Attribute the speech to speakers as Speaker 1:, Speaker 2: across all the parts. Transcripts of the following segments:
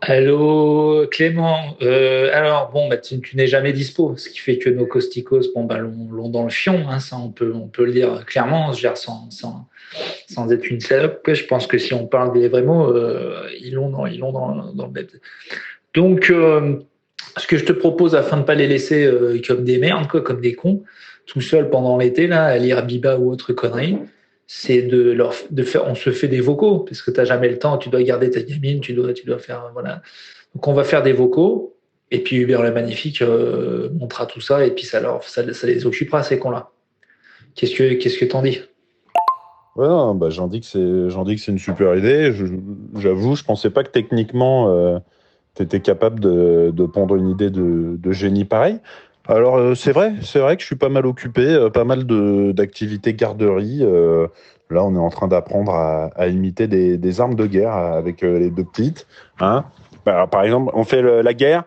Speaker 1: Allô Clément, alors bon bah tu n'es jamais dispo, ce qui fait que nos costicos bon bah l'ont dans le fion, hein, ça on peut le dire clairement, je veux dire sans être une salope, quoi. Je pense que si on parle des vrais mots, ils l'ont dans le bête. Donc ce que je te propose afin de pas les laisser comme des merdes quoi, comme des cons, tout seuls pendant l'été là à lire Biba ou autre connerie, c'est de faire, on se fait des vocaux parce que t'as jamais le temps, tu dois garder ta gamine, tu dois faire voilà. Donc on va faire des vocaux, et puis Hubert le Magnifique montera tout ça, et puis ça les occupera, ces cons-là. Qu'est-ce que t'en dis?
Speaker 2: Ouais, non, bah, j'en dis que c'est une super idée. J'avoue, je pensais pas que techniquement, tu étais capable de pondre une idée de génie pareil. Alors, c'est vrai que je suis pas mal occupé, pas mal d'activités garderie. Là, on est en train d'apprendre à imiter des armes de guerre avec les deux petites. Hein. Bah, alors, par exemple, on fait la guerre.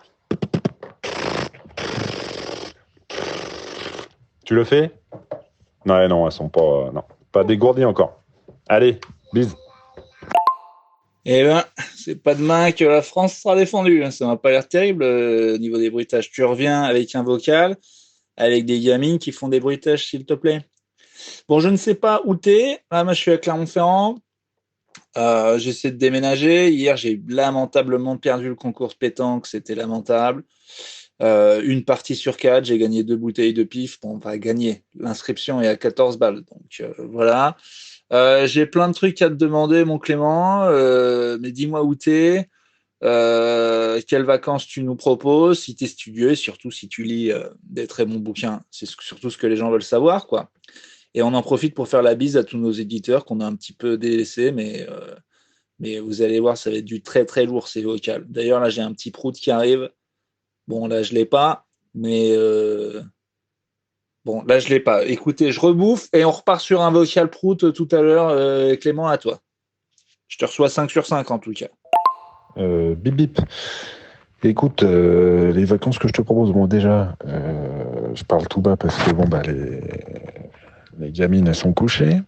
Speaker 2: Tu le fais? Non, non, elles sont pas, non, pas dégourdies encore. Allez, bise.
Speaker 3: Eh ben, c'est pas demain que la France sera défendue, hein. Ça m'a pas l'air terrible au niveau des bruitages. Tu reviens avec un vocal, avec des gamines qui font des bruitages, s'il te plaît. Bon, je ne sais pas où t'es. Là, moi, je suis à Clermont-Ferrand. J'essaie de déménager. Hier, j'ai lamentablement perdu le concours de pétanque. C'était lamentable. Une partie sur quatre, j'ai gagné 2 bouteilles de pif. Bon, on va gagner. L'inscription est à 14 balles. Donc, voilà. J'ai plein de trucs à te demander, mon Clément. Mais dis-moi où t'es. Quelles vacances tu nous proposes, si tu es studieux, surtout si tu lis des très bons bouquins. C'est surtout ce que les gens veulent savoir, quoi. Et on en profite pour faire la bise à tous nos éditeurs qu'on a un petit peu délaissés, mais vous allez voir, ça va être du très très lourd, ces vocales. D'ailleurs, là, j'ai un petit prout qui arrive. Bon, là, je l'ai pas, mais bon, là, je l'ai pas. Écoutez, je rebouffe et on repart sur un vocal prout tout à l'heure. Clément, à toi. Je te reçois 5 sur 5 en tout cas.
Speaker 2: Bip bip. Écoute, les vacances que je te propose, bon déjà, je parle tout bas parce que bon bah les gamines elles sont couchées.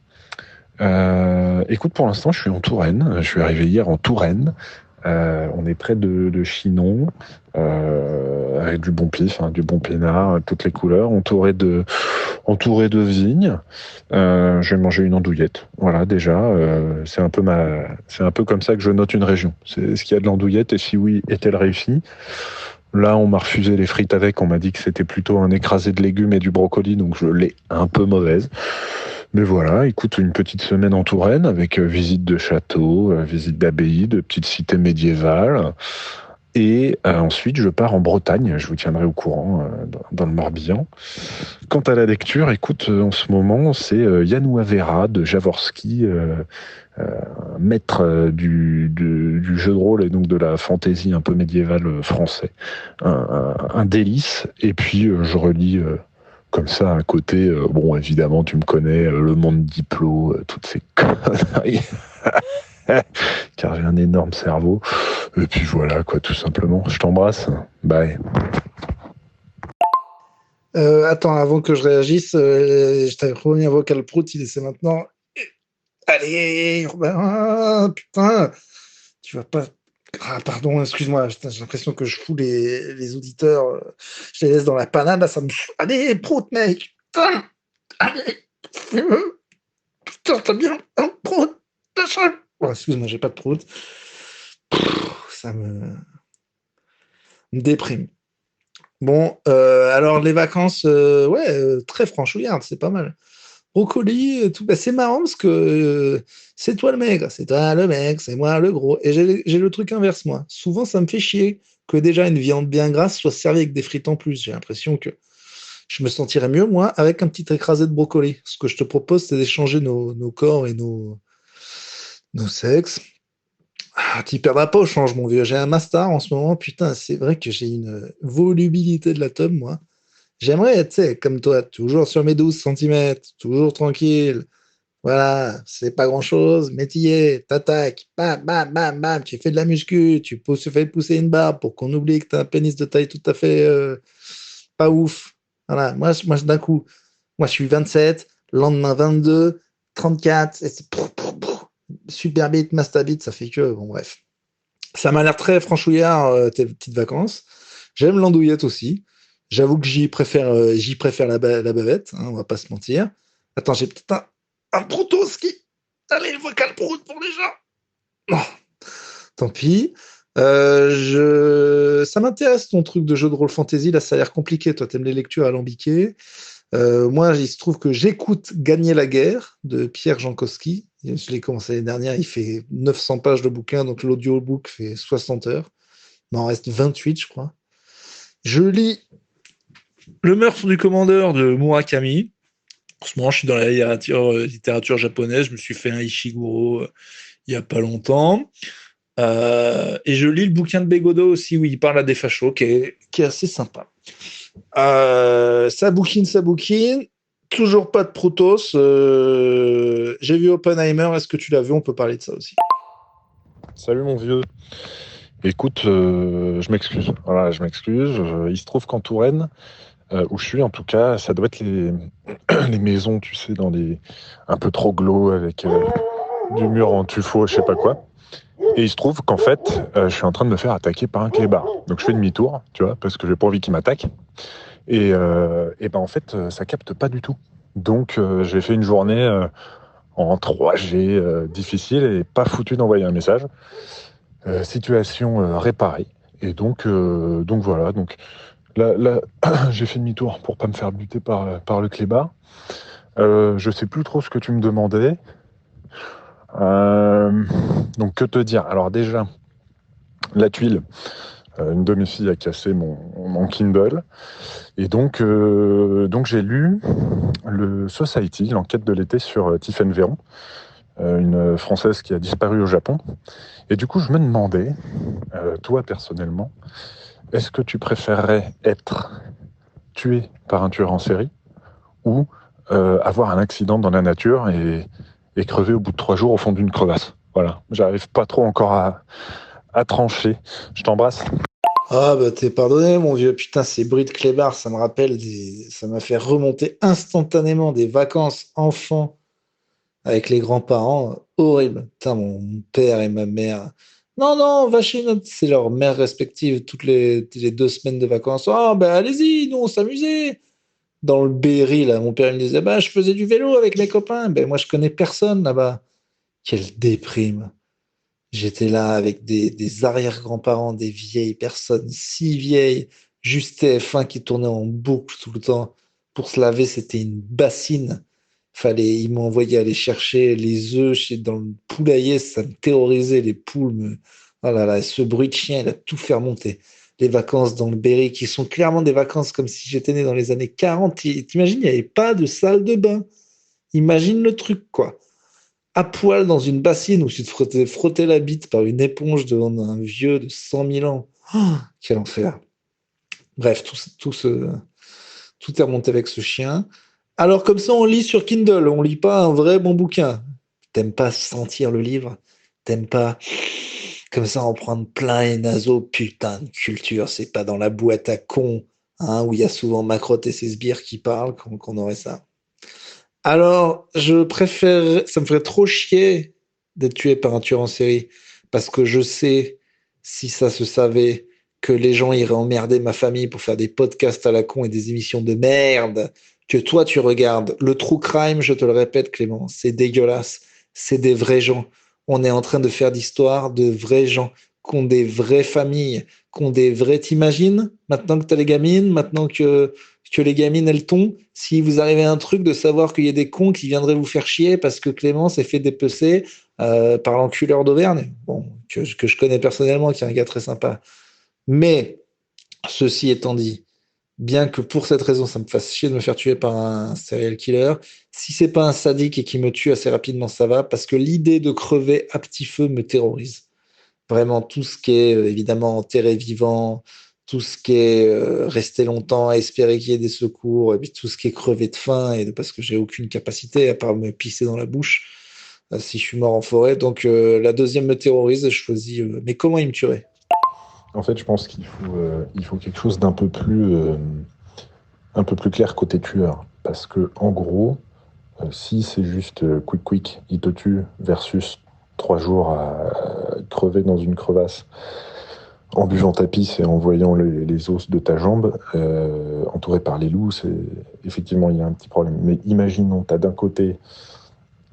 Speaker 2: Écoute, pour l'instant, je suis en Touraine. Je suis arrivé hier en Touraine. On est près de Chinon, avec du bon pif, hein, du bon pinard, toutes les couleurs, entouré de vignes. Je vais manger une andouillette. Voilà, déjà, c'est un peu comme ça que je note une région. C'est est-ce qu'il y a de l'andouillette et si oui, est-elle réussie? Là, on m'a refusé les frites avec. On m'a dit que c'était plutôt un écrasé de légumes et du brocoli, donc je l'ai un peu mauvaise. Mais voilà, écoute, une petite semaine en Touraine avec visite de château, visite d'abbaye, de petites cités médiévales. Et ensuite, je pars en Bretagne. Je vous tiendrai au courant dans le Morbihan. Quant à la lecture, écoute, en ce moment, c'est Yann Vera de Jaworski, maître du jeu de rôle et donc de la fantaisie un peu médiévale français. Un délice. Et puis, je relis comme ça à côté, bon, évidemment, tu me connais, le monde diplo, toutes ces conneries. Car j'ai un énorme cerveau. Et puis voilà, quoi, tout simplement. Je t'embrasse. Bye.
Speaker 4: Attends, avant que je réagisse, je t'avais promis un vocal prout, il essaie maintenant. Allez, Urbain, putain, tu vas pas. Ah, pardon, excuse-moi, putain, j'ai l'impression que je fous les auditeurs, je les laisse dans la panade, là, ça me. Allez, prout, mec, putain, allez, fais-le, putain, t'as bien un prout, lâche-le. Oh, excuse-moi, j'ai pas de prout. Ça me déprime. Bon, alors les vacances, ouais, très franchouillarde, c'est pas mal. Brocoli, tout, bah, c'est marrant parce que c'est toi le maigre, c'est toi le mec, c'est moi le gros. Et j'ai le truc inverse, moi. Souvent, ça me fait chier que déjà une viande bien grasse soit servie avec des frites en plus. J'ai l'impression que je me sentirais mieux, moi, avec un petit écrasé de brocoli. Ce que je te propose, c'est d'échanger nos corps et nos sexes. Ah, tu perdras pas au change, mon vieux. J'ai un master en ce moment. Putain, c'est vrai que j'ai une volubilité de la tome, moi. J'aimerais être, tu sais, comme toi, toujours sur mes 12 centimètres, toujours tranquille. Voilà, c'est pas grand-chose, mais t'y es, t'attaques, bam, bam, bam, bam, tu fais de la muscu, tu fais pousser une barbe pour qu'on oublie que t'as un pénis de taille tout à fait pas ouf. Voilà, moi d'un coup, moi je suis 27, lendemain 22, 34, et c'est super bite, master bite, ça fait que, bon bref. Ça m'a l'air très franchouillard, tes petites vacances. J'aime l'andouillette aussi. J'avoue que j'y préfère la bavette, hein, on va pas se mentir. Attends, j'ai peut-être un Protos qui. Allez, le vocal prout pour les gens. Oh, tant pis. Ça m'intéresse ton truc de jeu de rôle fantasy. Là, ça a l'air compliqué. Toi, t'aimes les lectures alambiquées. Moi, il se trouve que j'écoute Gagner la guerre de Pierre Jankowski. Je l'ai commencé l'année dernière. Il fait 900 pages de bouquin, donc l'audiobook fait 60 heures. Il m'en reste 28, je crois. Je lis Le meurtre du commandeur de Murakami. En ce moment, je suis dans la littérature japonaise. Je me suis fait un Ishiguro il n'y a pas longtemps. Et je lis le bouquin de Bégodeau aussi, où il parle à des fachos, qui est assez sympa. Ça bouquine. Toujours pas de Protos. J'ai vu Oppenheimer. Est-ce que tu l'as vu? On peut parler de ça aussi.
Speaker 2: Salut mon vieux. Écoute, je m'excuse. Voilà, je m'excuse. Il se trouve qu'en Touraine, où je suis en tout cas, ça doit être les maisons, tu sais, dans les un peu trop glauques avec du mur en tuffeau, je sais pas quoi. Et il se trouve qu'en fait, je suis en train de me faire attaquer par un clébard. Donc je fais demi-tour, tu vois, parce que j'ai pas envie qu'il m'attaque. Et ben en fait, ça capte pas du tout. Donc j'ai fait une journée en 3G difficile et pas foutu d'envoyer un message. Situation réparée. Et donc voilà. Donc là j'ai fait demi-tour pour pas me faire buter par le clébard. Je sais plus trop ce que tu me demandais. Donc que te dire? Alors déjà, la tuile. Une de mes filles a cassé mon Kindle. Et donc j'ai lu le Society, l'enquête de l'été sur Tiffaine Véron, une Française qui a disparu au Japon. Et du coup, je me demandais, toi personnellement, est-ce que tu préférerais être tué par un tueur en série ou avoir un accident dans la nature et crever au bout de 3 jours au fond d'une crevasse? Voilà, j'arrive pas trop encore à trancher. Je t'embrasse.
Speaker 4: Ah bah t'es pardonné mon vieux, putain ces bruits de clébard, ça m'a fait remonter instantanément des vacances enfants avec les grands-parents, horrible. Putain mon père et ma mère. Non non, va chez c'est leur mère respective toutes les 2 semaines de vacances. Oh bah allez-y, nous on s'amusait. Dans le Berry là, mon père il me disait bah je faisais du vélo avec mes copains. Ben moi je connais personne là-bas. Quelle déprime. J'étais là avec des arrière-grands-parents, des vieilles personnes, si vieilles, juste TF1 qui tournait en boucle tout le temps. Pour se laver, c'était une bassine. Ils m'ont envoyé aller chercher les œufs dans le poulailler, ça me terrorisait, les poules. Oh là là, ce bruit de chien, il a tout fait remonter. Les vacances dans le Berry, qui sont clairement des vacances comme si j'étais né dans les années 40. T'imagines, il n'y avait pas de salle de bain. Imagine le truc, quoi à poil dans une bassine où tu te frotter la bite par une éponge devant un vieux de 100 000 ans. Oh, quel enfer. Bref, tout est remonté avec ce chien. Alors comme ça, on lit sur Kindle, on lit pas un vrai bon bouquin. T'aimes pas sentir le livre? T'aimes pas comme ça en prendre plein les naseaux? Putain de culture, c'est pas dans la boîte à con, hein, où il y a souvent Macrotte et ses sbires qui parlent qu'on aurait ça. Alors, ça me ferait trop chier d'être tué par un tueur en série, parce que je sais, si ça se savait, que les gens iraient emmerder ma famille pour faire des podcasts à la con et des émissions de merde que toi tu regardes. Le true crime, je te le répète, Clément, c'est dégueulasse. C'est des vrais gens. On est en train de faire d'histoires de vrais gens, qui ont des vraies familles, qui ont des vrais. T'imagines, maintenant que tu as les gamines, maintenant que les gamines elles tombent, si vous arrivez à un truc de savoir qu'il y a des cons qui viendraient vous faire chier parce que Clément s'est fait dépecer par l'enculeur d'Auvergne, bon, que je connais personnellement, qui est un gars très sympa. Mais, ceci étant dit, bien que pour cette raison, ça me fasse chier de me faire tuer par un serial killer, si c'est pas un sadique et qui me tue assez rapidement, ça va, parce que l'idée de crever à petit feu me terrorise. Vraiment, tout ce qui est évidemment enterré vivant, tout ce qui est resté longtemps à espérer qu'il y ait des secours, et puis tout ce qui est crevé de faim, parce que j'ai aucune capacité à part me pisser dans la bouche si je suis mort en forêt. Donc la deuxième me terrorise et je choisis. Mais comment il me tuerait?
Speaker 2: En fait, je pense il faut quelque chose un peu plus clair côté tueur. Parce que, en gros, si c'est juste quick, il te tue versus 3 jours à crever dans une crevasse en buvant ta pisse et en voyant les os de ta jambe, entouré par les loups, effectivement, il y a un petit problème. Mais imaginons, tu as d'un côté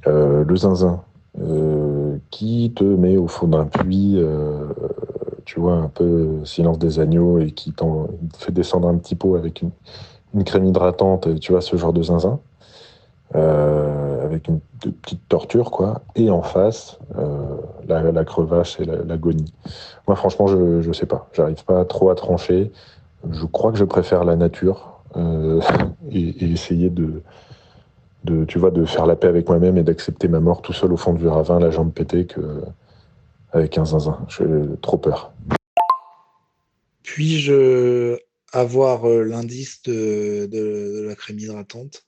Speaker 2: le zinzin qui te met au fond d'un puits, tu vois, un peu Silence des agneaux, et qui te fait descendre un petit pot avec une crème hydratante, tu vois, ce genre de zinzin, avec une petite torture, quoi. Et en face, la crevasse et l'agonie. Moi, franchement, je sais pas. J'arrive pas trop à trancher. Je crois que je préfère la nature et essayer tu vois, de faire la paix avec moi-même et d'accepter ma mort tout seul au fond du ravin, la jambe pétée, avec un zinzin. J'ai trop peur.
Speaker 4: Puis-je avoir l'indice de la crème hydratante?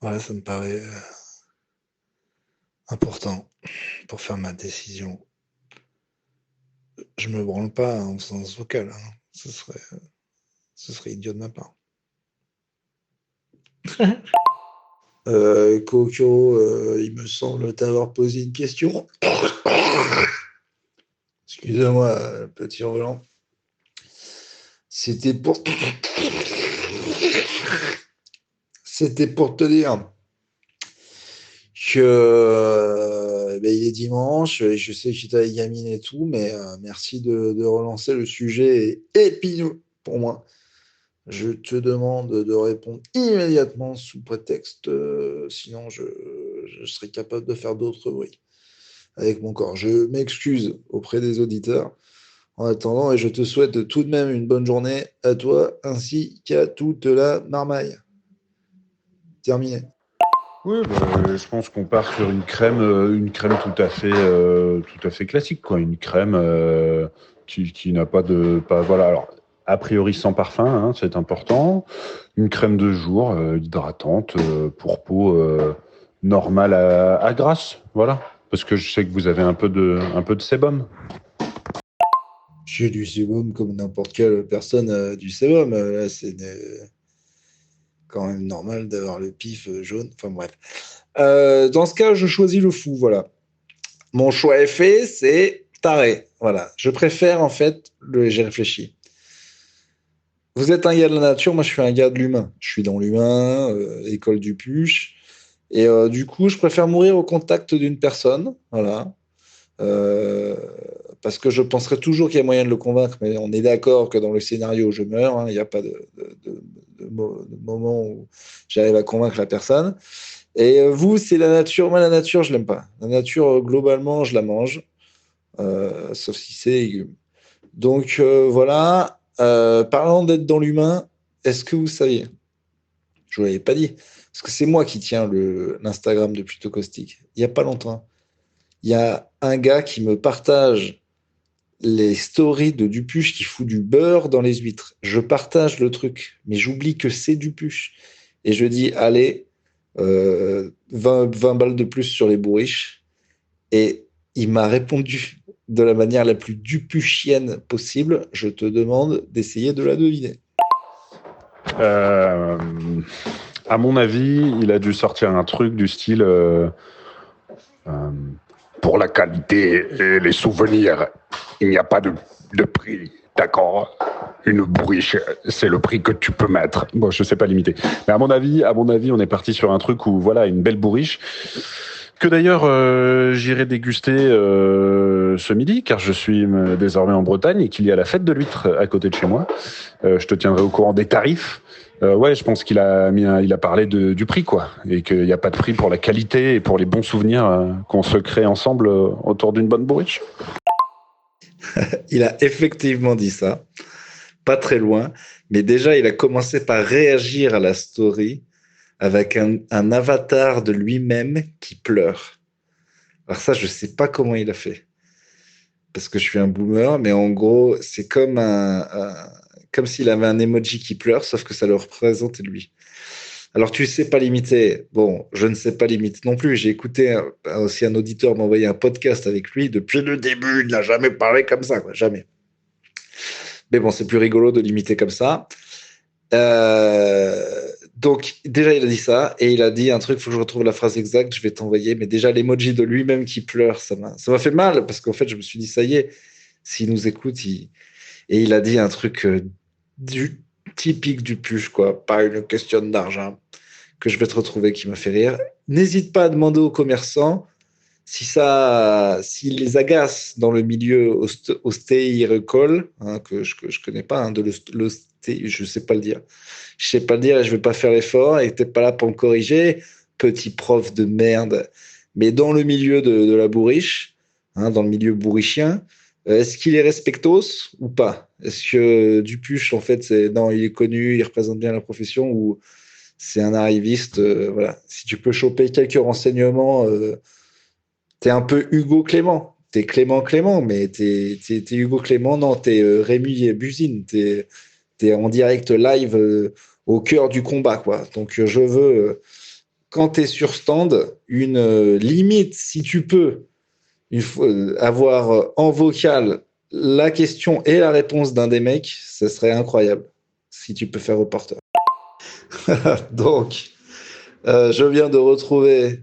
Speaker 4: Voilà, ça me paraît important pour faire ma décision. Je me branle pas en sens vocal, hein. Ce serait idiot de ma part. Coco, il me semble t'avoir posé une question. Excusez-moi, petit Roland. C'était pour te dire que il est dimanche, et je sais que j'étais avec Gamine et tout, mais merci de relancer. Le sujet est épineux pour moi. Je te demande de répondre immédiatement sous prétexte, sinon je serai capable de faire d'autres bruits avec mon corps. Je m'excuse auprès des auditeurs en attendant, et je te souhaite tout de même une bonne journée à toi ainsi qu'à toute la marmaille. Terminé.
Speaker 2: Oui, je pense qu'on part sur une crème tout à fait classique, quoi. Une crème qui n'a voilà. Alors, a priori sans parfum, hein, c'est important. Une crème de jour hydratante pour peau normale à grasse, voilà. Parce que je sais que vous avez un peu de sébum.
Speaker 4: J'ai du sébum comme n'importe quelle personne du sébum. Là, c'est quand même normal d'avoir le pif jaune. Enfin bref. Dans ce cas, je choisis le fou. Voilà. Mon choix est fait, c'est taré. Voilà. Je préfère en fait j'ai réfléchi. Vous êtes un gars de la nature, moi je suis un gars de l'humain. Je suis dans l'humain, école du Puch. Et du coup, je préfère mourir au contact d'une personne. Voilà. Euh, Parce que je penserai toujours qu'il y a moyen de le convaincre, mais on est d'accord que dans le scénario, je meurs, hein, il n'y a pas de moment où j'arrive à convaincre la personne. Et vous, c'est la nature. Moi, la nature, je l'aime pas. La nature, globalement, je la mange, sauf si c'est légumes. Donc voilà. Parlant d'être dans l'humain, est-ce que vous saviez? Je vous l'avais pas dit, parce que c'est moi qui tiens l'Instagram de Plutôt Caustique. Il y a pas longtemps, il y a un gars qui me partage les stories de Dupuche qui fout du beurre dans les huîtres. Je partage le truc, mais j'oublie que c'est Dupuche. Et je dis, allez, 20 balles de plus sur les bourriches. Et il m'a répondu de la manière la plus dupuchienne possible. Je te demande d'essayer de la deviner.
Speaker 2: À mon avis, il a dû sortir un truc du style pour la qualité et les souvenirs, il n'y a pas de prix, d'accord? Une bourriche, c'est le prix que tu peux mettre. Bon, je sais pas limiter. Mais à mon avis, on est parti sur un truc où, voilà, une belle bourriche, que d'ailleurs j'irai déguster ce midi, car je suis désormais en Bretagne et qu'il y a la fête de l'huître à côté de chez moi. Je te tiendrai au courant des tarifs. Ouais, je pense qu'il a parlé du prix, quoi, et qu'il n'y a pas de prix pour la qualité et pour les bons souvenirs qu'on se crée ensemble autour d'une bonne bourriche.
Speaker 4: Il a effectivement dit ça, pas très loin, mais déjà il a commencé par réagir à la story avec un avatar de lui-même qui pleure. Alors ça, je sais pas comment il a fait, parce que je suis un boomer, mais en gros, c'est comme comme s'il avait un emoji qui pleure, sauf que ça le représente lui. Alors, tu sais pas limiter. Bon, je ne sais pas limiter non plus. J'ai écouté aussi un auditeur m'envoyer un podcast avec lui. Depuis le début, il n'a jamais parlé comme ça, quoi. Jamais. Mais bon, c'est plus rigolo de limiter comme ça. Donc, déjà, il a dit ça, et il a dit un truc, il faut que je retrouve la phrase exacte, je vais t'envoyer, mais déjà, l'emoji de lui-même qui pleure, ça m'a fait mal, parce qu'en fait, je me suis dit, ça y est, s'il nous écoute, et il a dit un truc typique du puce, quoi, pas une question d'argent, que je vais te retrouver, qui m'a fait rire. N'hésite pas à demander aux commerçants s'il les agace dans le milieu ostéricole, hein, que je connais pas, hein, de je sais pas le dire. Je sais pas le dire et je vais pas faire l'effort et t'es pas là pour me corriger, petit prof de merde. Mais dans le milieu de la bourriche, hein, dans le milieu bourrichien, est-ce qu'il est respectos ou pas? Est-ce que Dupuche, en fait, non, il est connu, il représente bien la profession ou c'est un arriviste? Voilà. Si tu peux choper quelques renseignements, t'es un peu Hugo Clément. T'es Clément, mais t'es Hugo Clément, non, t'es Rémi Buzine. T'es en direct live au cœur du combat, quoi. Donc, je veux, quand t'es sur stand, une limite, si tu peux, avoir en vocal la question et la réponse d'un des mecs, ça serait incroyable. Si tu peux faire reporter. Donc, je viens de retrouver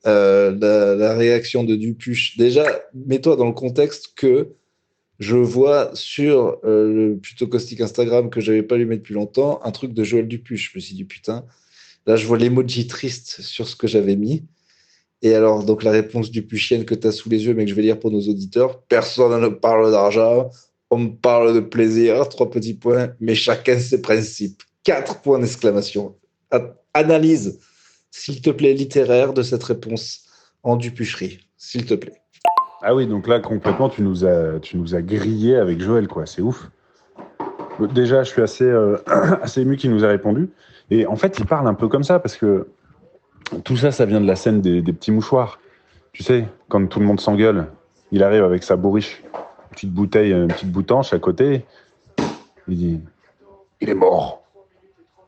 Speaker 4: la réaction de Dupuche. Déjà, mets-toi dans le contexte que je vois sur le plutôt caustique Instagram que j'avais pas allumé depuis longtemps, un truc de Joël Dupuche. Je me suis dit, putain, là, je vois l'emoji triste sur ce que j'avais mis. Et alors, donc, la réponse dupuchienne que tu as sous les yeux, mais que je vais lire pour nos auditeurs, personne ne parle d'argent, on me parle de plaisir, 3 petits points, mais chacun ses principes. 4 points d'exclamation. Analyse, s'il te plaît, littéraire de cette réponse en dupucherie, s'il te plaît.
Speaker 2: Ah oui, donc là, concrètement, tu nous as grillé avec Joël, quoi. C'est ouf. Déjà, je suis assez ému qu'il nous a répondu. Et en fait, il parle un peu comme ça, parce que tout ça, ça vient de la scène des petits mouchoirs. Tu sais, quand tout le monde s'engueule, il arrive avec sa bourriche, une petite bouteille, une petite boutanche à côté. Il dit « Il est mort.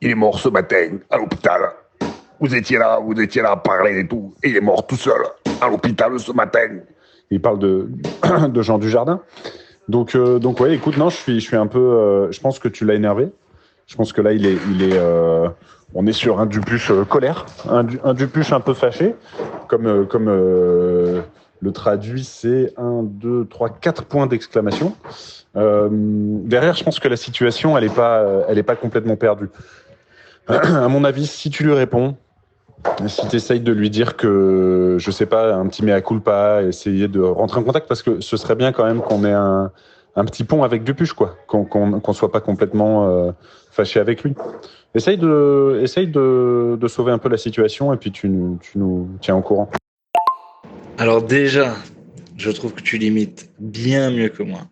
Speaker 2: Il est mort ce matin, à l'hôpital. Vous étiez là à parler et tout. Et il est mort tout seul, à l'hôpital ce matin. » Il parle de Jean Dujardin. Donc ouais, écoute, non, je suis un peu... je pense que tu l'as énervé. Je pense que là, on est sur un Dupuche colère, un Dupuche un peu fâché, comme le traduit, c'est 1, 2, 3, 4 points d'exclamation. Derrière, je pense que la situation, elle est pas complètement perdue. À mon avis, si tu lui réponds, si tu essayes de lui dire que, je sais pas, un petit mea culpa, essayer de rentrer en contact, parce que ce serait bien quand même qu'on ait un petit pont avec Dupuche, quoi, qu'on soit pas complètement fâché avec lui. Essaye de sauver un peu la situation et puis tu nous tiens au courant.
Speaker 3: Alors déjà, je trouve que tu limites bien mieux que moi.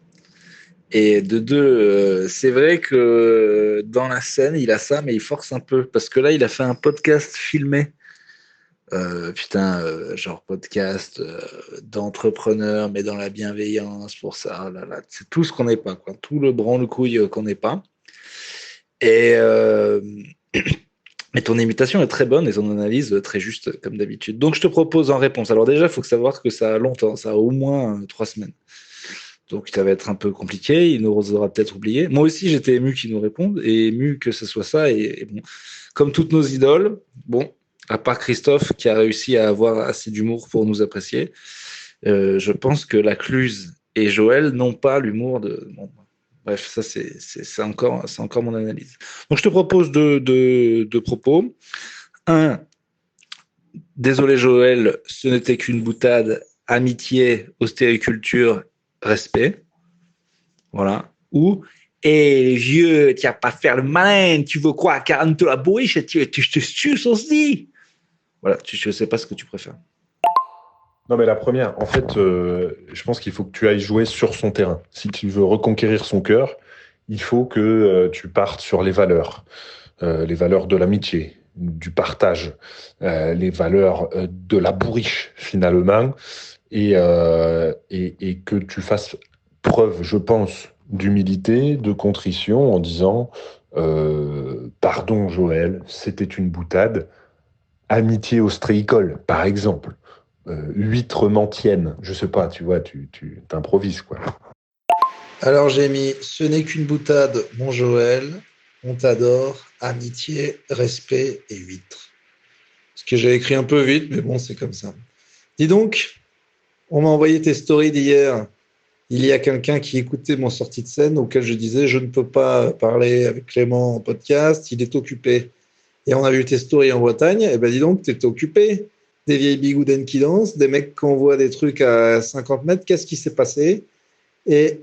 Speaker 3: Et de deux, c'est vrai que dans la scène, il a ça, mais il force un peu. Parce que là, il a fait un podcast filmé. Genre podcast d'entrepreneur, mais dans la bienveillance, pour ça. Là. C'est tout ce qu'on n'est pas, quoi. Tout le branle-couille qu'on n'est pas. Et mais ton imitation est très bonne et ton analyse très juste, comme d'habitude. Donc, je te propose en réponse. Alors déjà, il faut savoir que ça a longtemps. Ça a au moins 3 semaines. Donc, ça va être un peu compliqué. Il nous aura peut-être oublié. Moi aussi, j'étais ému qu'il nous réponde et ému que ce soit ça. Et bon, comme toutes nos idoles, bon, à part Christophe qui a réussi à avoir assez d'humour pour nous apprécier, je pense que la Cluse et Joël n'ont pas l'humour de... Bon, bref, ça, c'est encore mon analyse. Donc, je te propose deux propos. Un, désolé Joël, ce n'était qu'une boutade. Amitié, ostériculture, respect. Voilà. Ou, hé, vieux, tu vas pas faire le malin, tu veux quoi, 40 la bourriche, je te suce aussi. Voilà, je sais pas ce que tu préfères.
Speaker 2: Non, mais la première, en fait, je pense qu'il faut que tu ailles jouer sur son terrain. Si tu veux reconquérir son cœur, il faut que tu partes sur les valeurs de l'amitié, du partage, les valeurs de la bourriche, finalement, et que tu fasses preuve, je pense, d'humilité, de contrition, en disant pardon, Joël, c'était une boutade. Amitié ostréicole, par exemple. Huître mantienne, je sais pas, tu vois, tu t'improvises, quoi.
Speaker 4: Alors j'ai mis « Ce n'est qu'une boutade, mon Joël ». On t'adore, amitié, respect et huître. Ce que j'ai écrit un peu vite, mais bon, c'est comme ça. Dis donc, on m'a envoyé tes stories d'hier. Il y a quelqu'un qui écoutait mon sortie de scène auquel je disais je ne peux pas parler avec Clément en podcast, il est occupé. Et on a vu tes stories en Bretagne, et ben dis donc, tu étais occupé. Des vieilles bigoudaines qui dansent, des mecs qui envoient des trucs à 50 mètres, qu'est-ce qui s'est passé? Et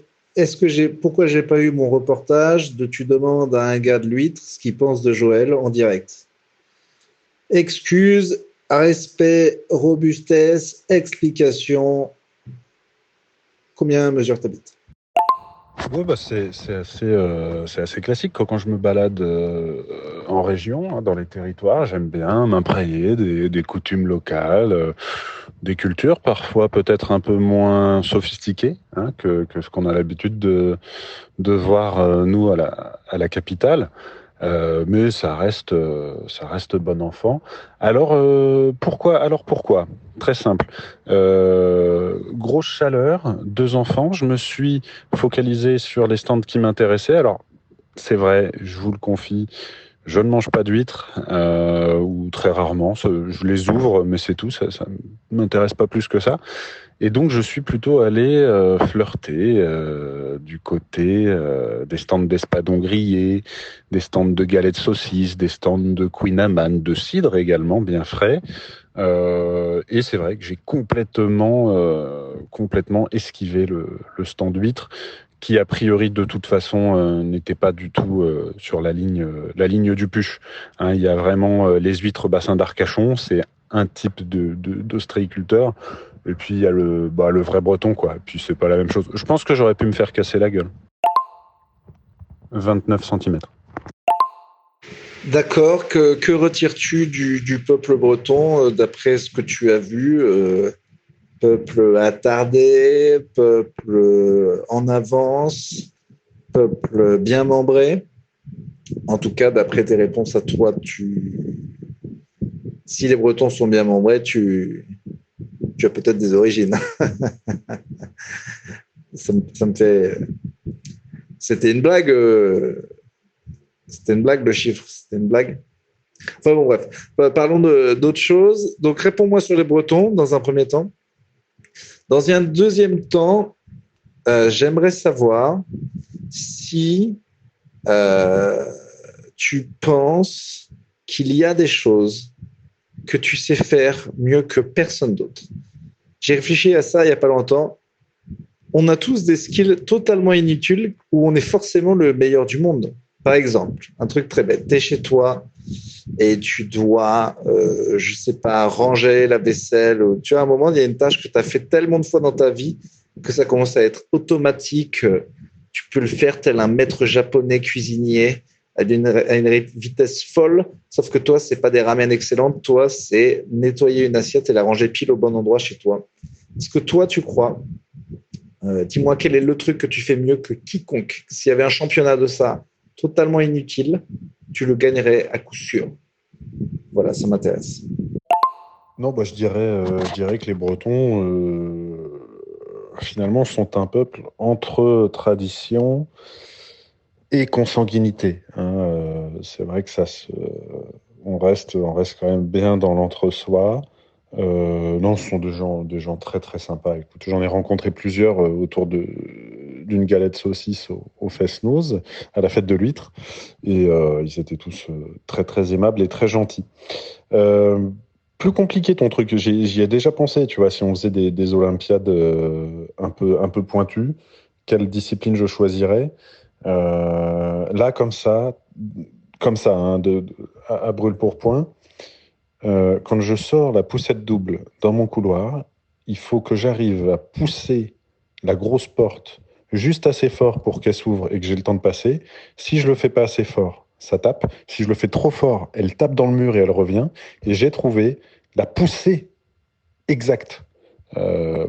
Speaker 4: pourquoi j'ai pas eu mon reportage de tu demandes à un gars de l'huître ce qu'il pense de Joël en direct? Excuses, respect, robustesse, explication. Combien mesure ta bite?
Speaker 2: Ouais, bah c'est assez classique. Quand je me balade en région, hein, dans les territoires, j'aime bien m'imprégner des coutumes locales, des cultures parfois peut-être un peu moins sophistiquées, hein, que ce qu'on a l'habitude de voir nous à la capitale. Mais ça reste bon enfant. Alors pourquoi? Très simple. Grosse chaleur, 2 enfants. Je me suis focalisé sur les stands qui m'intéressaient. Alors, c'est vrai, je vous le confie, je ne mange pas d'huîtres, ou très rarement. Je les ouvre, mais c'est tout. Ça m'intéresse pas plus que ça. Et donc, je suis plutôt allé flirter du côté des stands d'espadons grillés, des stands de galettes de saucisses, des stands de Queen Amman, de cidre également, bien frais. Et c'est vrai que j'ai complètement esquivé le stand huître, qui a priori de toute façon n'était pas du tout sur la ligne du Puch. Hein, il y a vraiment les huîtres bassin d'Arcachon, c'est un type d'ostréiculteur. Et puis il y a le vrai breton, quoi. Et puis c'est pas la même chose. Je pense que j'aurais pu me faire casser la gueule. 29 centimètres.
Speaker 4: D'accord. Que retires-tu du peuple breton d'après ce que tu as vu? Peuple attardé, peuple en avance, peuple bien membré. En tout cas, d'après tes réponses à toi, si les Bretons sont bien membrés, tu as peut-être des origines. ça me fait. C'était une blague. C'était une blague, le chiffre. C'était une blague. Enfin bon, bref. Parlons d'autres choses. Donc, réponds-moi sur les Bretons dans un premier temps. Dans un deuxième temps, j'aimerais savoir si tu penses qu'il y a des choses que tu sais faire mieux que personne d'autre. J'ai réfléchi à ça il n'y a pas longtemps. On a tous des skills totalement inutiles où on est forcément le meilleur du monde. Par exemple, un truc très bête. Tu es chez toi et tu dois, je sais pas, ranger la vaisselle. Tu vois, à un moment, il y a une tâche que tu as fait tellement de fois dans ta vie que ça commence à être automatique. Tu peux le faire tel un maître japonais cuisinier à une vitesse folle. Sauf que toi, c'est pas des ramen excellentes. Toi, c'est nettoyer une assiette et la ranger pile au bon endroit chez toi. Est-ce que toi, tu crois dis-moi quel est le truc que tu fais mieux que quiconque. S'il y avait un championnat de ça totalement inutile, tu le gagnerais à coup sûr. Voilà, ça m'intéresse.
Speaker 2: Non, bah, je dirais que les Bretons, finalement, sont un peuple entre tradition et consanguinité. Hein. C'est vrai que on reste quand même bien dans l'entre-soi. Non, ce sont des gens très très sympas. Écoute, j'en ai rencontré plusieurs autour d'une galette saucisse au Fest-Noz, à la fête de l'huître, et ils étaient tous très très aimables et très gentils. Euh, Plus compliqué ton truc. J'y ai déjà pensé. Tu vois, si on faisait des Olympiades un peu pointues, quelle discipline je choisirais? Là, comme ça, hein, à brûle-pourpoint. Quand je sors la poussette double dans mon couloir, il faut que j'arrive à pousser la grosse porte juste assez fort pour qu'elle s'ouvre et que j'ai le temps de passer. Si je le fais pas assez fort, ça tape. Si je le fais trop fort, elle tape dans le mur et elle revient. Et j'ai trouvé la poussée exacte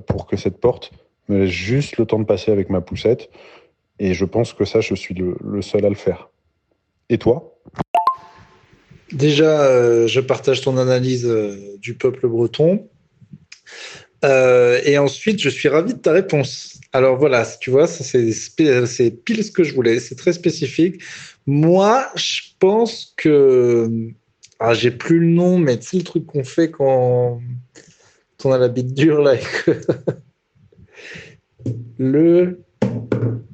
Speaker 2: pour que cette porte me laisse juste le temps de passer avec ma poussette. Et je pense que ça, je suis le seul à le faire. Et toi?
Speaker 4: Déjà, je partage ton analyse du peuple breton. Et ensuite, je suis ravi de ta réponse. Alors voilà, tu vois, ça c'est pile ce que je voulais. C'est très spécifique. Moi, je pense que. Ah, j'ai plus le nom, mais tu sais le truc qu'on fait quand on a la bite dure, là. Le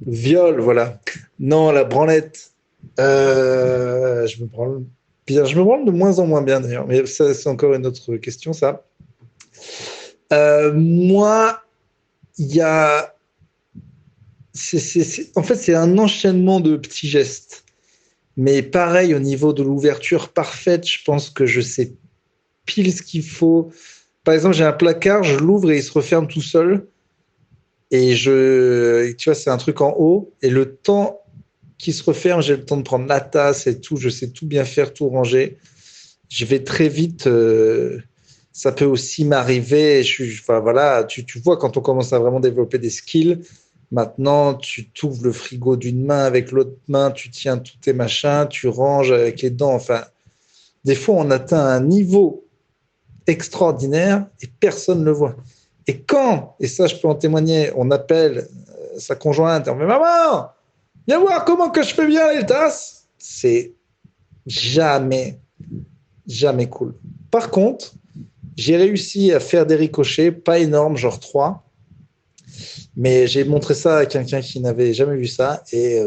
Speaker 4: viol, voilà. Non, la branlette. Je me branle bien. Je me branle de moins en moins bien, d'ailleurs. Mais ça, c'est encore une autre question, ça. Moi, il y a. En fait, c'est un enchaînement de petits gestes. Mais pareil, au niveau de l'ouverture parfaite, je pense que je sais pile ce qu'il faut. Par exemple, j'ai un placard, je l'ouvre et il se referme tout seul. Et tu vois, c'est un truc en haut. Et le temps qu'il se referme, j'ai le temps de prendre la tasse et tout. Je sais tout bien faire, tout ranger. Je vais très vite. Ça peut aussi m'arriver. Enfin, voilà, tu vois, quand on commence à vraiment développer des skills, maintenant, tu t'ouvres le frigo d'une main, avec l'autre main, tu tiens tous tes machins, tu ranges avec les dents. Enfin, des fois, on atteint un niveau extraordinaire et personne ne le voit. Et quand, et ça je peux en témoigner, on appelle sa conjointe et on dit maman, viens voir comment que je fais bien les tasses, c'est jamais, jamais cool. Par contre, j'ai réussi à faire des ricochets, pas énormes, genre 3, mais j'ai montré ça à quelqu'un qui n'avait jamais vu ça et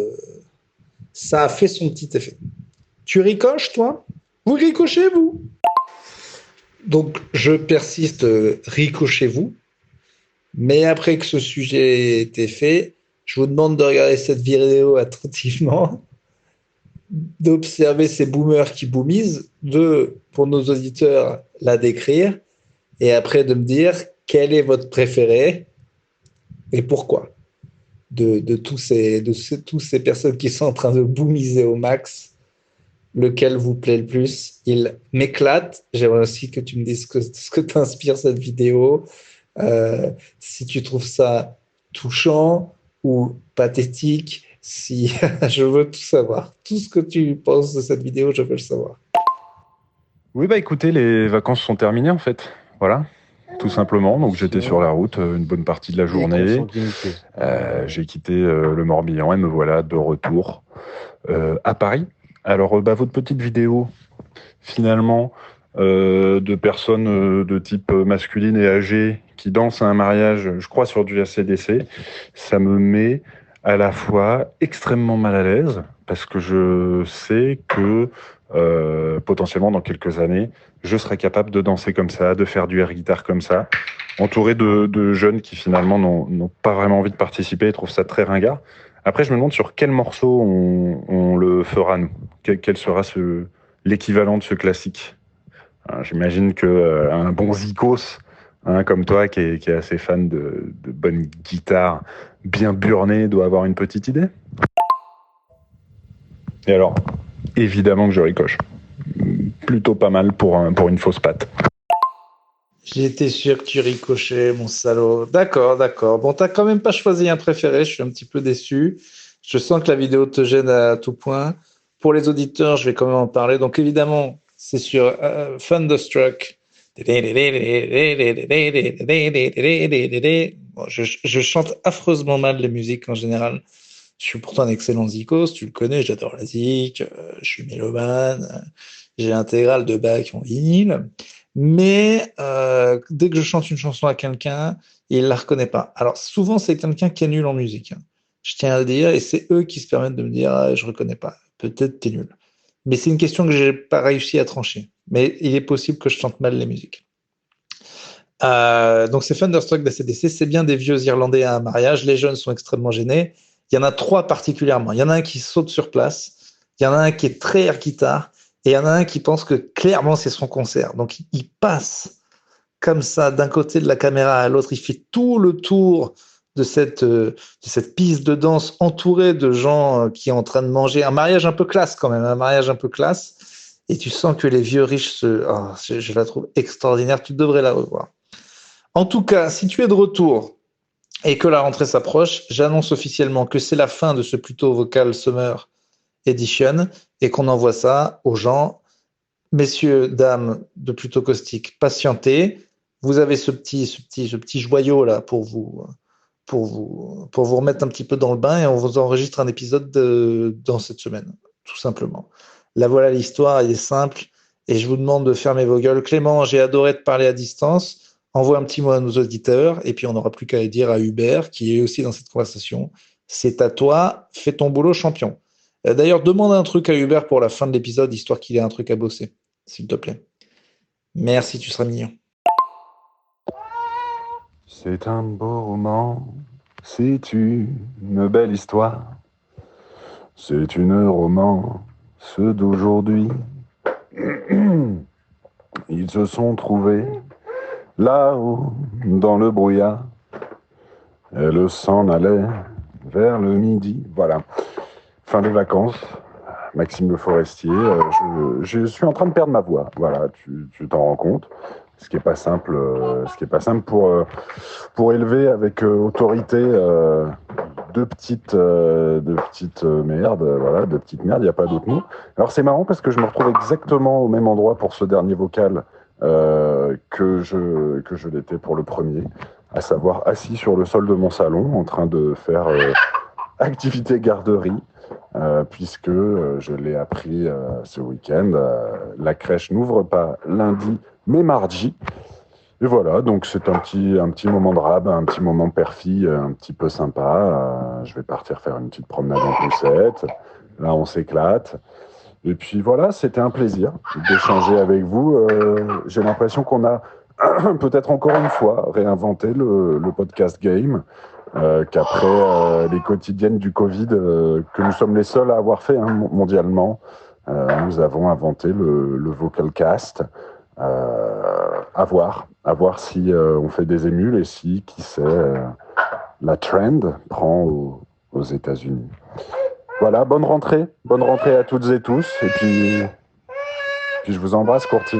Speaker 4: ça a fait son petit effet. Tu ricoches, toi? Vous ricochez, vous? Donc, je persiste, ricochez-vous. Mais après que ce sujet ait été fait, je vous demande de regarder cette vidéo attentivement, d'observer ces boomers qui boomisent, pour nos auditeurs, la décrire, et après de me dire quel est votre préféré et pourquoi. De tous ces personnes qui sont en train de boomiser au max, lequel vous plaît le plus? Il m'éclate. J'aimerais aussi que tu me dises ce que t'inspire cette vidéo. Si tu trouves ça touchant ou pathétique, si je veux tout savoir. Tout ce que tu penses de cette vidéo, je veux le savoir.
Speaker 2: Oui, bah écoutez, les vacances sont terminées en fait. Voilà, tout simplement. Donc j'étais sur la route une bonne partie de la journée. J'ai quitté le Morbihan et me voilà de retour à Paris. Alors, votre petite vidéo, finalement, de personnes de type masculine et âgée qui dansent à un mariage, je crois, sur du AC/DC, ça me met à la fois extrêmement mal à l'aise, parce que je sais que potentiellement, dans quelques années, je serai capable de danser comme ça, de faire du air guitar comme ça, entouré de jeunes qui finalement n'ont pas vraiment envie de participer et trouvent ça très ringard. Après, je me demande sur quel morceau on le fera, nous. Quel sera l'équivalent de ce classique. J'imagine qu'un bon Zikos, comme toi, qui est assez fan de bonne guitare bien burnées, doit avoir une petite idée. Et alors, évidemment que je ricoche. Plutôt pas mal pour une fausse patte.
Speaker 4: J'étais sûr que tu ricochais, mon salaud. D'accord, d'accord. Bon, t'as quand même pas choisi un préféré. Je suis un petit peu déçu. Je sens que la vidéo te gêne à tout point. Pour les auditeurs, je vais quand même en parler. Donc, évidemment, c'est sur Thunderstruck. Bon, je chante affreusement mal les musiques en général. Je suis pourtant un excellent zikos, tu le connais, j'adore la zik, je suis mélomane, j'ai l'intégrale de Bach en vinyle. Mais dès que je chante une chanson à quelqu'un, il ne la reconnaît pas. Alors souvent, c'est quelqu'un qui est nul en musique, hein. Je tiens à le dire, et c'est eux qui se permettent de me dire ah, je ne reconnais pas. Peut-être tu es nul. Mais c'est une question que je n'ai pas réussi à trancher. Mais il est possible que je chante mal les musiques. Donc c'est Thunderstruck d'ACDC, c'est bien des vieux Irlandais à un mariage. Les jeunes sont extrêmement gênés. Il y en a 3 particulièrement. Il y en a un qui saute sur place, il y en a un qui est très air guitare, et il y en a un qui pense que clairement c'est son concert. Donc il passe comme ça d'un côté de la caméra à l'autre, il fait tout le tour de cette piste de danse entourée de gens qui sont en train de manger. Un mariage un peu classe quand même, un mariage un peu classe. Et tu sens que les vieux riches, je la trouve extraordinaire, tu devrais la revoir. En tout cas, si tu es de retour et que la rentrée s'approche, j'annonce officiellement que c'est la fin de ce Plutôt Vocal Summer Edition et qu'on envoie ça aux gens. Messieurs, dames de Plutôt Caustique, patientez. Vous avez ce petit joyau là pour vous remettre un petit peu dans le bain et on vous enregistre un épisode dans cette semaine. tout simplement. Là, voilà l'histoire, elle est simple. Et je vous demande de fermer vos gueules. Clément, j'ai adoré te parler à distance. Envoie un petit mot à nos auditeurs. Et puis, on n'aura plus qu'à le dire à Hubert, qui est aussi dans cette conversation. C'est à toi. Fais ton boulot, champion. D'ailleurs, demande un truc à Hubert pour la fin de l'épisode, histoire qu'il ait un truc à bosser, s'il te plaît. Merci, tu seras mignon.
Speaker 2: C'est un beau roman, c'est une belle histoire. C'est une romance d'aujourd'hui. Ils se sont trouvés là-haut dans le brouillard. Elle s'en allait vers le midi. Voilà. Fin des vacances. Maxime Le Forestier. Je suis en train de perdre ma voix. Voilà, tu t'en rends compte. Ce qui est pas simple. Pour élever avec autorité deux petites merdes. Voilà, deux petites merdes. Il n'y a pas d'autre mot. Alors c'est marrant parce que je me retrouve exactement au même endroit pour ce dernier vocal que je l'étais pour le premier, à savoir assis sur le sol de mon salon en train de faire activité garderie. Puisque je l'ai appris ce week-end, la crèche n'ouvre pas lundi mais mardi. Et voilà, donc c'est un petit moment de rab, un petit moment père-fille, un petit peu sympa. Je vais partir faire une petite promenade en poussette. Là, on s'éclate. Et puis voilà, c'était un plaisir d'échanger avec vous. J'ai l'impression qu'on a peut-être encore une fois réinventé le podcast game. Qu'après les quotidiennes du Covid, que nous sommes les seuls à avoir fait mondialement, nous avons inventé le Vocalcast. À voir si on fait des émules et si, qui sait, la trend prend aux États-Unis. Voilà, bonne rentrée à toutes et tous, et puis je vous embrasse, Courty.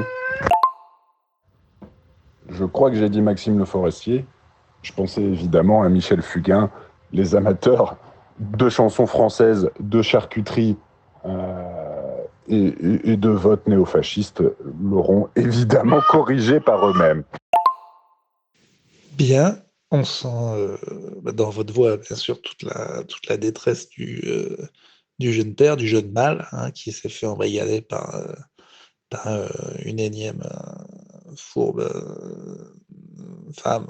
Speaker 2: Je crois que j'ai dit Maxime Le Forestier. Je pensais évidemment à Michel Fugain. Les amateurs de chansons françaises, de charcuterie et de vote néofasciste l'auront évidemment corrigé par eux-mêmes.
Speaker 4: Bien, on sent dans votre voix, bien sûr, toute la détresse du jeune père, du jeune mâle, hein, qui s'est fait embrigader par une énième fourbe femme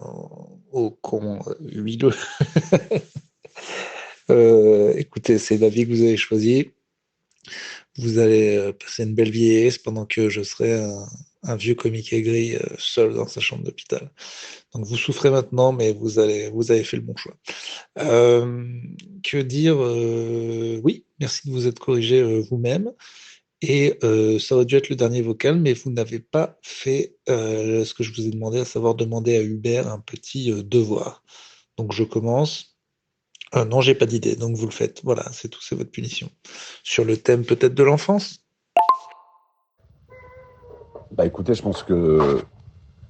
Speaker 4: au con huileux. Écoutez, c'est la vie que vous avez choisie. Vous allez passer une belle vieillesse pendant que je serai un vieux comique aigri seul dans sa chambre d'hôpital. Donc vous souffrez maintenant, mais vous avez fait le bon choix. Que dire oui, merci de vous être corrigé vous-même. Et ça aurait dû être le dernier vocal, mais vous n'avez pas fait ce que je vous ai demandé, à savoir demander à Hubert un petit devoir. Donc je commence. Non, j'ai pas d'idée, donc vous le faites. Voilà, c'est tout, c'est votre punition. Sur le thème peut-être de l'enfance ?
Speaker 2: Bah écoutez, je pense que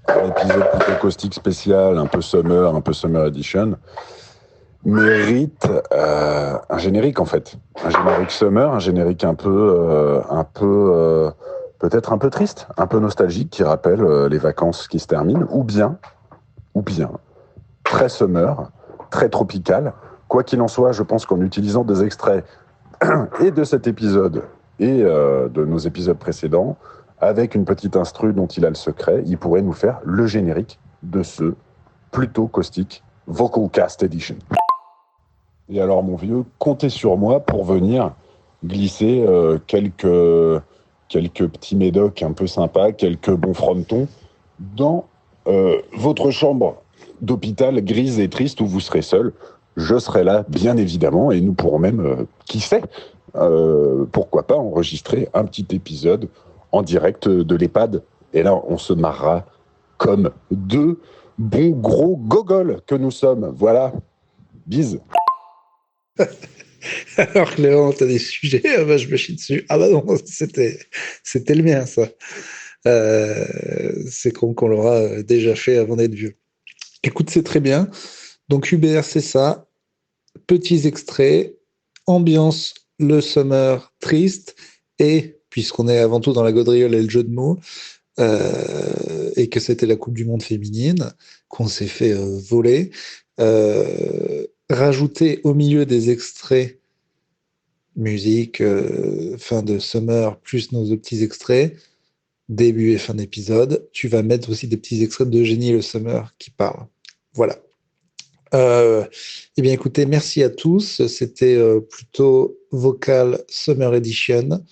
Speaker 2: un épisode plutôt caustique spécial, un peu Summer Edition, mérite un générique en fait. Un générique Summer, un générique un peu peut-être un peu triste, un peu nostalgique, qui rappelle les vacances qui se terminent, ou bien très Summer, très tropical. Quoi qu'il en soit, je pense qu'en utilisant des extraits et de cet épisode et de nos épisodes précédents, avec une petite instru dont il a le secret, il pourrait nous faire le générique de ce plutôt caustique Vocalcast Edition. Et alors, mon vieux, comptez sur moi pour venir glisser quelques petits médocs un peu sympas, quelques bons frontons dans votre chambre d'hôpital grise et triste où vous serez seul. Je serai là, bien évidemment, et nous pourrons même, qui sait, pourquoi pas enregistrer un petit épisode en direct de l'EHPAD. Et là, on se marrera comme deux bons gros gogoles que nous sommes. Voilà. Bise.
Speaker 4: Alors Clément, t'as des sujets, ah bah, je me chie dessus. Ah bah non, c'était le mien, ça. C'est qu'on l'aura déjà fait avant d'être vieux. Écoute, c'est très bien. Donc Hubert, c'est ça. Petits extraits, ambiance, le summer triste, et puisqu'on est avant tout dans la gaudriole et le jeu de mots, et que c'était la Coupe du Monde féminine, qu'on s'est fait voler, rajouter au milieu des extraits musique, fin de Summer, plus nos deux petits extraits, début et fin d'épisode. Tu vas mettre aussi des petits extraits d'Eugénie Le Summer qui parle. Voilà. Eh bien, écoutez, merci à tous. C'était plutôt Vocal Summer Edition.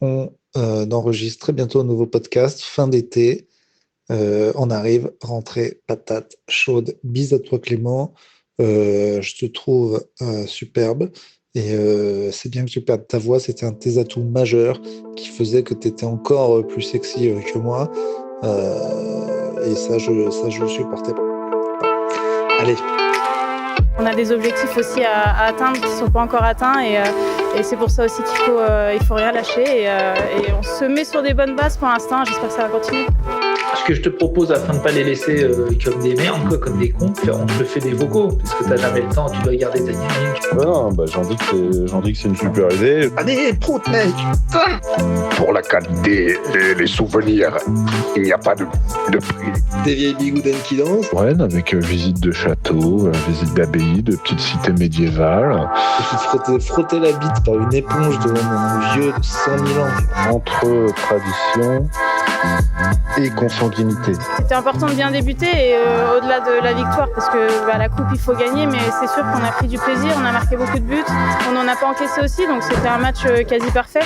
Speaker 4: On enregistre très bientôt un nouveau podcast, fin d'été. On arrive, rentrée, patate chaude. Bise à toi, Clément. Je te trouve superbe. Et c'est bien que tu perdes ta voix. C'était un de tes atouts majeurs qui faisait que tu étais encore plus sexy que moi. Et ça, je le supportais pas. Allez.
Speaker 5: On a des objectifs aussi à atteindre qui ne sont pas encore atteints et c'est pour ça aussi qu'il faut rien lâcher et on se met sur des bonnes bases pour l'instant. J'espère que ça va continuer.
Speaker 1: Ce que je te propose, afin de ne pas les laisser comme des merdes, quoi, comme des cons, on te fait des vocaux, parce que tu n'as jamais le temps, tu dois garder ta dynamique.
Speaker 2: Non, j'en dis que c'est une super idée.
Speaker 4: Allez, prout, mec.
Speaker 6: Pour la qualité et les souvenirs, il n'y a pas de prix.
Speaker 4: Des vieilles bigoudaines qui dansent.
Speaker 2: Ouais, avec visite de château, visite d'abbaye, de petites cités médiévales.
Speaker 4: Et puis frotter la bite par une éponge devant un vieux de 100 000 ans.
Speaker 2: Entre tradition et consanguinité.
Speaker 5: C'était important de bien débuter et au-delà de la victoire, parce que la coupe il faut gagner, mais c'est sûr qu'on a pris du plaisir, on a marqué beaucoup de buts, on n'en a pas encaissé aussi, donc c'était un match quasi parfait.